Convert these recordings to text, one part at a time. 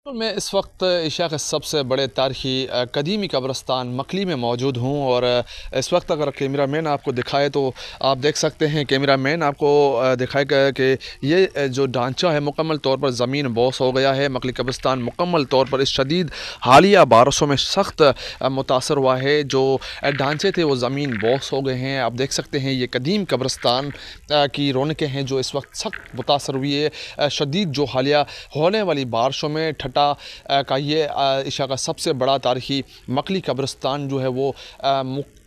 मैं इस वक्त एशिया के सबसे बड़े तारीखी कदीमी कब्रस्तान मकली में मौजूद हूँ और इस वक्त अगर कैमरा मैन आपको दिखाए तो आप देख सकते हैं। कैमरा मैन आपको दिखाएगा कि ये जो ढांचा है मुकम्मल तौर पर ज़मीन बोस हो गया है। मकली कब्रस्तान मुकम्मल तौर पर इस शदीद हालिया बारिशों में सख्त मुतासर हुआ है। जो ढांचे थे वो ज़मीन बोस हो गए हैं। आप देख सकते हैं ये कदीम कब्रस्तान की रौनकें हैं जो इस वक्त सख्त मुतासर हुई है। शदीद जो हालिया होने वाली बारिशों में ठट्टा का ये एशिया का सबसे बड़ा तारीखी मकली कब्रिस्तान जो है वो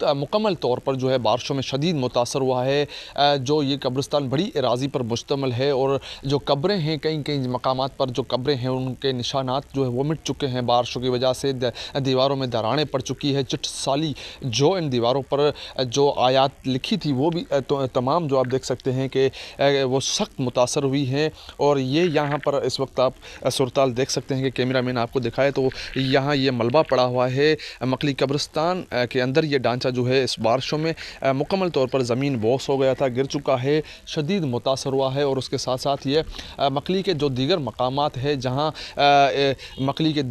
मुकम्मल तौर पर जो है बारिशों में शदीद मुतासर हुआ है। जो ये कब्रिस्तान बड़ी एराज़ी पर मुश्तमिल है और जो कब्रें हैं कई कई मकामात पर जो कब्रें हैं उनके निशानात जो है वो मिट चुके हैं। बारिशों की वजह से दीवारों में दरारें पड़ चुकी है। चिट साली जो इन दीवारों पर जो आयात लिखी थी वो भी तमाम जो आप देख सकते हैं कि वो सख्त मुतासर हुई हैं। और ये यहाँ पर इस वक्त आप सूरताल देख सकते हैं कि कैमरा मैन आपको दिखाए तो यहाँ ये मलबा पड़ा हुआ है। मकली कब्रिस्तान के अंदर ये ढांचा जो है इस बारिशों में मुकम्मल तौर पर ज़मीन बोस हो गया था, गिर चुका है, शदीद मुतासर हुआ है। और उसके साथ साथ ये मकली के जो दीगर मकामात है जहाँ मकली के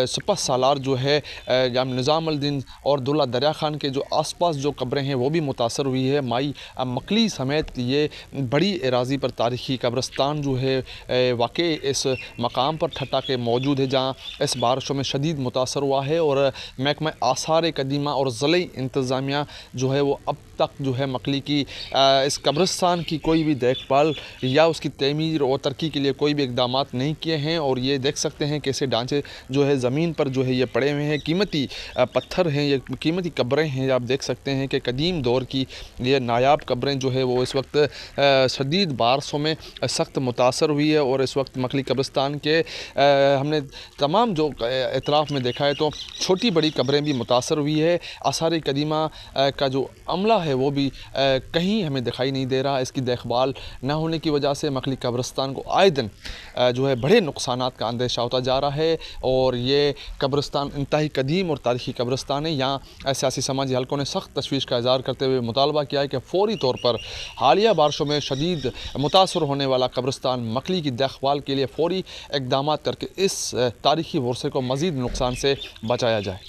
सपह सालार जो है या निज़ाम अल-दीन और दुल्ला दरिया खान के जो आसपास जो कब्रें हैं वो भी मुतासर हुई है। माई मकली समेत ये बड़ी एराज़ी पर तारीखी कब्रिस्तान जो है वाकई इस मकाम पर ठट्टा के मौजूद है जहाँ इस बारिशों में शदीद मुतासर हुआ है। और महकमा आसार कदीमा और ज़िले इंतज़ामिया जो है वो अब तक जो है मकली की इस कब्रिस्तान की कोई भी देखभाल या उसकी तमीर और तरक्की के लिए कोई भी इक़दामात नहीं किए हैं। और ये देख सकते हैं कैसे ढांचे जो है ज़मीन पर जो है ये पड़े हुए हैं। कीमती पत्थर हैं, ये कीमती कब्रें हैं। आप देख सकते हैं कि कदीम दौर की ये नायाब कब्रें जो है वो इस वक्त शदीद बारिशों में सख्त मुतासर हुई है। और इस वक्त मकली कब्रिस्तान के हमने तमाम जो इतराफ़ में देखा है तो छोटी बड़ी कब्रें भी मुतासर हुई है। आसार कदीमा का जो अमला है वो भी कहीं हमें दिखाई नहीं दे रहा। इसकी देखभाल न होने की वजह से मकली कब्रिस्तान को आए दिन जो है बड़े नुकसानात का अंदेशा होता जा रहा है। और ये कब्रिस्तान इंतहाई कदीम और तारीखी कब्रिस्तान है। यहाँ सियासी समाजी हलकों ने सख्त तशवीश का इज़हार करते हुए मुतालबा किया है कि फ़ौरी तौर पर हालिया बारिशों में शदीद मुतासर होने वाला कब्रिस्तान मकली की देखभाल के लिए फ़ौरी इक़दामात करके इस तारीखी वर्से को मज़ीद नुकसान से बचाया जाए।